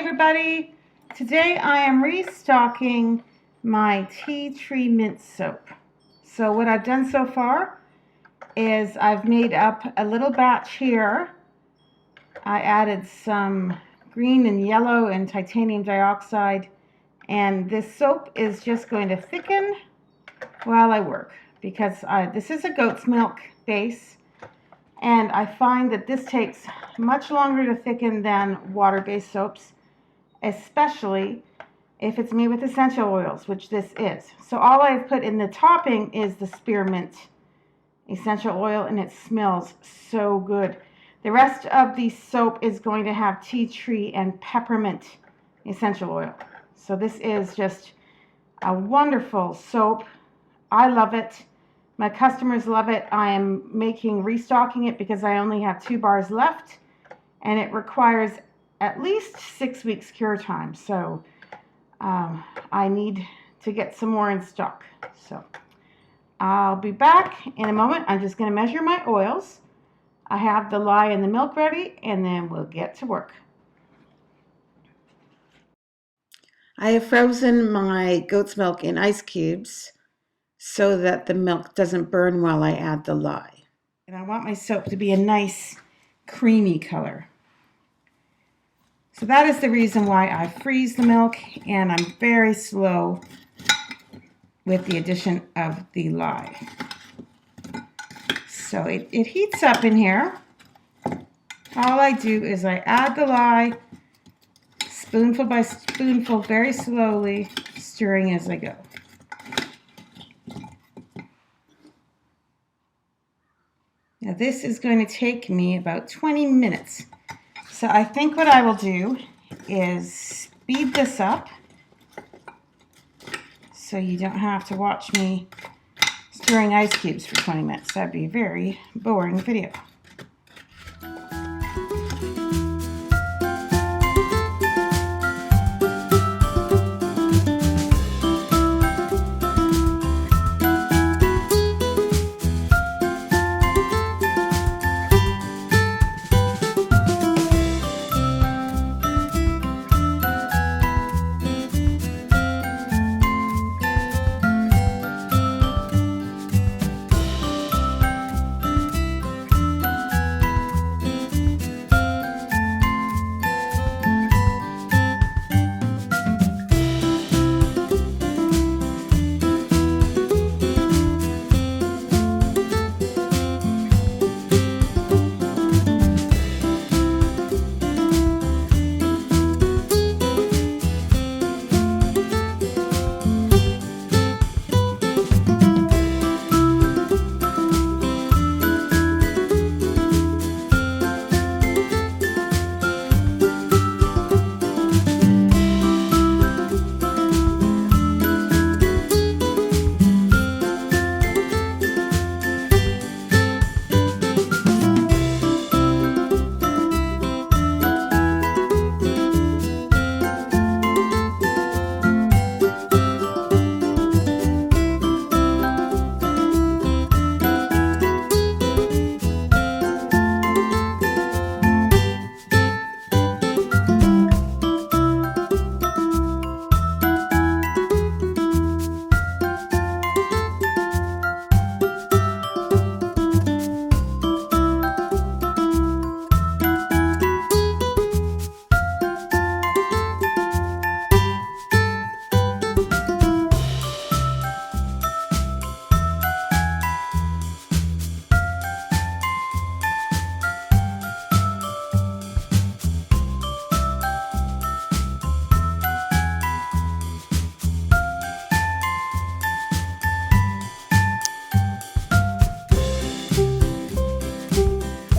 everybody. Today I am restocking my tea tree mint soap. So what I've done so far is I've made up a little batch here. I added some green and yellow and titanium dioxide, and this soap is just going to thicken while I work because this is a goat's milk base, and I find that this takes much longer to thicken than water-based soaps, especially if it's made with essential oils, which this is. So all I've put in the topping is the spearmint essential oil, and it smells so good. The rest of the soap is going to have tea tree and peppermint essential oil. So this is just a wonderful soap. I love it. My customers love it. I am restocking it because I only have 2 bars left, and it requires at least 6 weeks cure time. So I need to get some more in stock. So I'll be back in a moment. I'm just going to measure my oils. I have the lye and the milk ready, and then we'll get to work. I have frozen my goat's milk in ice cubes so that the milk doesn't burn while I add the lye. And I want my soap to be a nice creamy color. So that is the reason why I freeze the milk, and I'm very slow with the addition of the lye. So it heats up in here. All I do is I add the lye, spoonful by spoonful, very slowly, stirring as I go. Now this is going to take me about 20 minutes. So I think what I will do is speed this up so you don't have to watch me stirring ice cubes for 20 minutes. That'd be a very boring video.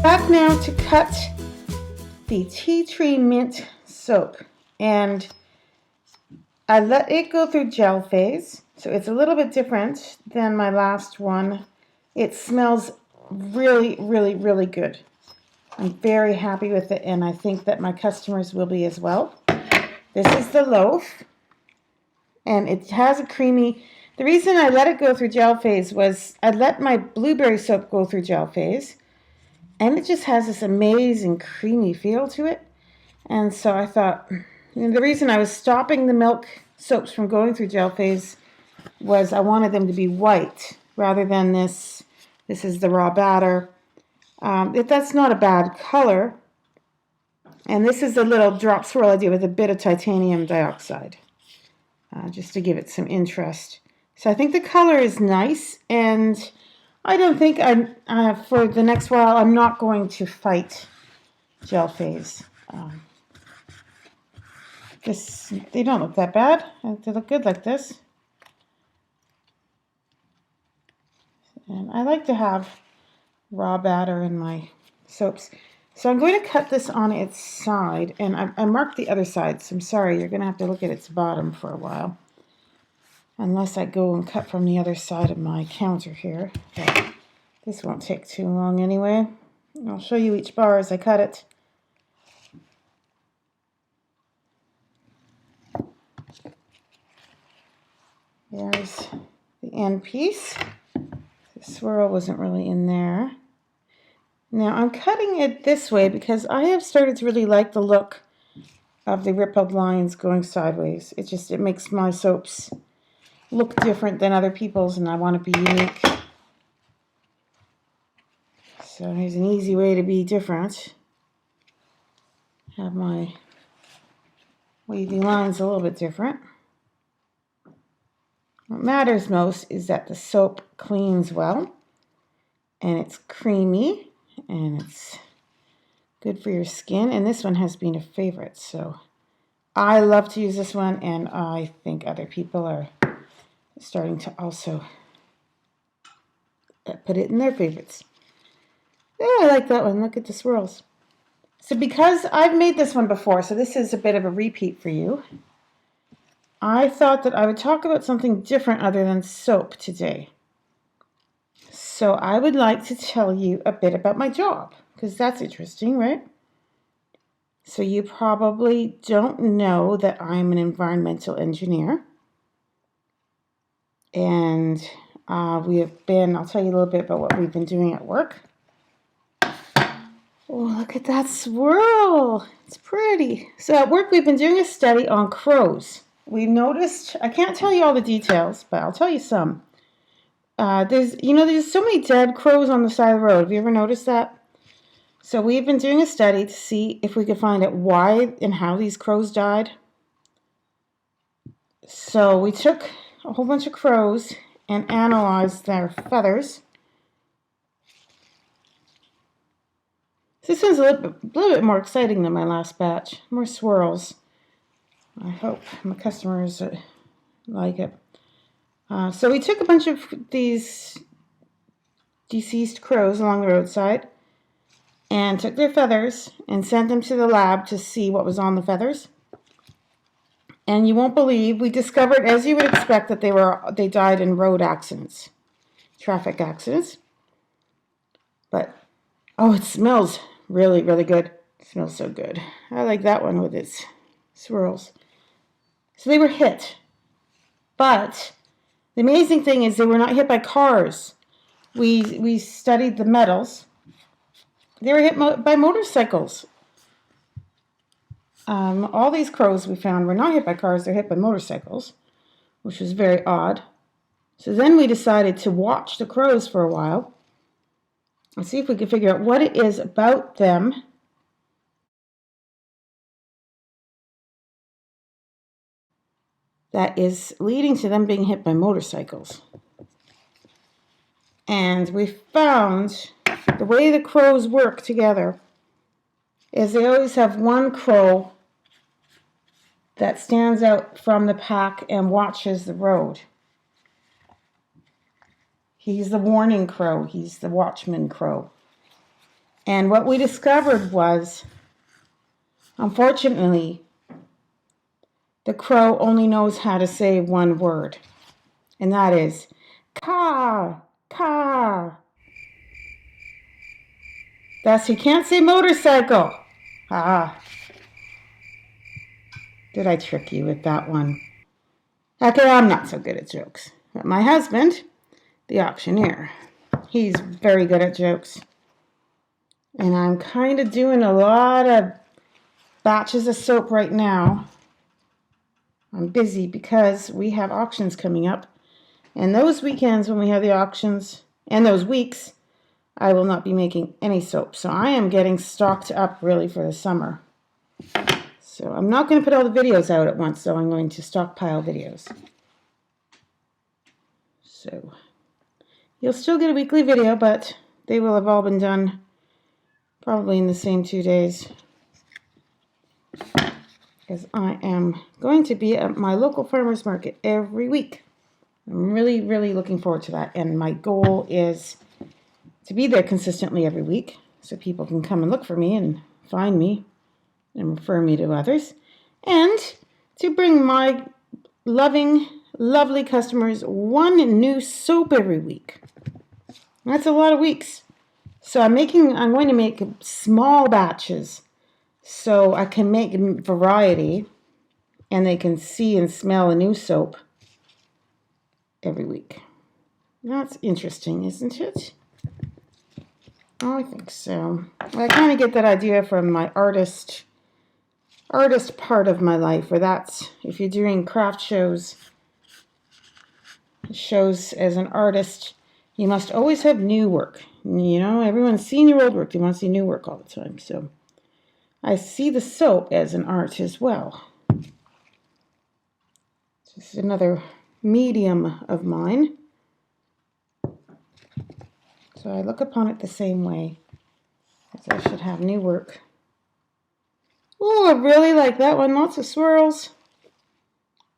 Back now to cut the tea tree mint soap, and I let it go through gel phase, so it's a little bit different than my last one. It smells really, really, really good. I'm very happy with it, and I think that my customers will be as well. This is the loaf, and it has a creamy. The reason I let it go through gel phase was I let my blueberry soap go through gel phase, and it just has this amazing creamy feel to it. And so I thought And the reason I was stopping the milk soaps from going through gel phase was I wanted them to be white rather than this. This is the raw batter. That's not a bad color. And this is a little drop swirl I did with a bit of titanium dioxide, just to give it some interest. So I think the color is nice, and I don't think for the next while I'm not going to fight gel phase. They don't look that bad. They look good like this. And I like to have raw batter in my soaps. So I'm going to cut this on its side, and I marked the other side, so I'm sorry, you're going to have to look at its bottom for a while. Unless I go and cut from the other side of my counter here. But this won't take too long anyway. I'll show you each bar as I cut it. There's the end piece. The swirl wasn't really in there. Now I'm cutting it this way because I have started to really like the look of the rippled lines going sideways. It makes my soaps look different than other people's, and I want to be unique. So here's an easy way to be different. Have my wavy lines a little bit different. What matters most is that the soap cleans well, and it's creamy, and it's good for your skin. And this one has been a favorite, so I love to use this one, and I think other people are starting to also put it in their favorites. Oh, I like that one. Look at the swirls. So because I've made this one before, so this is a bit of a repeat for you, I thought that I would talk about something different other than soap today. So I would like to tell you a bit about my job, because that's interesting, right? So you probably don't know that I'm an environmental engineer. And I'll tell you a little bit about what we've been doing at work. Oh, look at that swirl. It's pretty. So at work, we've been doing a study on crows. We noticed, I can't tell you all the details, but I'll tell you some. There's so many dead crows on the side of the road. Have you ever noticed that? So we've been doing a study to see if we could find out why and how these crows died. So we took a whole bunch of crows and analyzed their feathers. This one's a little bit more exciting than my last batch. More swirls. I hope my customers like it. So we took a bunch of these deceased crows along the roadside and took their feathers and sent them to the lab to see what was on the feathers. And you won't believe, we discovered, as you would expect, that they died in road accidents, traffic accidents. But, oh, it smells really, really good. It smells so good. I like that one with its swirls. So they were hit. But the amazing thing is they were not hit by cars. We studied the metals. They were hit by motorcycles. All these crows we found were not hit by cars. They're hit by motorcycles, which was very odd. So then we decided to watch the crows for a while and see if we could figure out what it is about them that is leading to them being hit by motorcycles. And we found the way the crows work together is they always have one crow that stands out from the pack and watches the road. He's the warning crow. He's the watchman crow. And what we discovered was, unfortunately, the crow only knows how to say one word, and that is car, car. Thus, he can't say motorcycle. Did I trick you with that one? Okay, I'm not so good at jokes. But my husband, the auctioneer, he's very good at jokes. And I'm kind of doing a lot of batches of soap right now. I'm busy because we have auctions coming up. And those weekends when we have the auctions, and those weeks, I will not be making any soap. So I am getting stocked up really for the summer. So I'm not going to put all the videos out at once, so I'm going to stockpile videos. So you'll still get a weekly video, but they will have all been done probably in the same 2 days. Because I am going to be at my local farmer's market every week. I'm really, really looking forward to that. And my goal is to be there consistently every week so people can come and look for me and find me and refer me to others. And to bring my loving, lovely customers one new soap every week. That's a lot of weeks. So I'm going to make small batches so I can make variety and they can see and smell a new soap every week. That's interesting, isn't it? I think so. I kind of get that idea from my artist part of my life, where that's, if you're doing craft shows as an artist, you must always have new work. You know, everyone's seen your old work. They want to see new work all the time. So I see the soap as an art as well. This is another medium of mine. So I look upon it the same way, as I should have new work. Oh, I really like that one. Lots of swirls.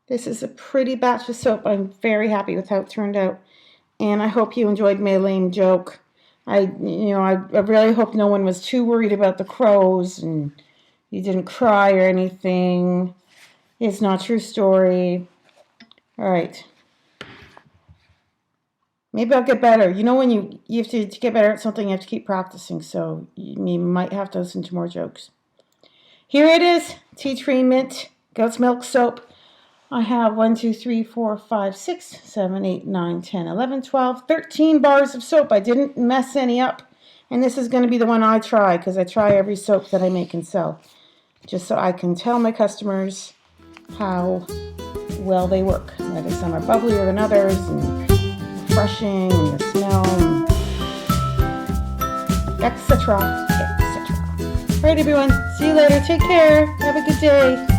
This is a pretty batch of soap. I'm very happy with how it turned out. And I hope you enjoyed my lame joke. I really hope no one was too worried about the crows and you didn't cry or anything. It's not a true story. All right. Maybe I'll get better. You know, when you have to get better at something, you have to keep practicing. So you might have to listen to more jokes. Here it is, tea tree mint goat's milk soap. I have 1, 2, 3, 4, 5, 6, 7, 8, 9, 10, 11, 12, 13 bars of soap. I didn't mess any up. And this is going to be the one I try, because I try every soap that I make and sell, just so I can tell my customers how well they work. Whether some are bubblier than others, and refreshing, and the smell, etc., etc. All right, everyone. See you later. Take care. Have a good day.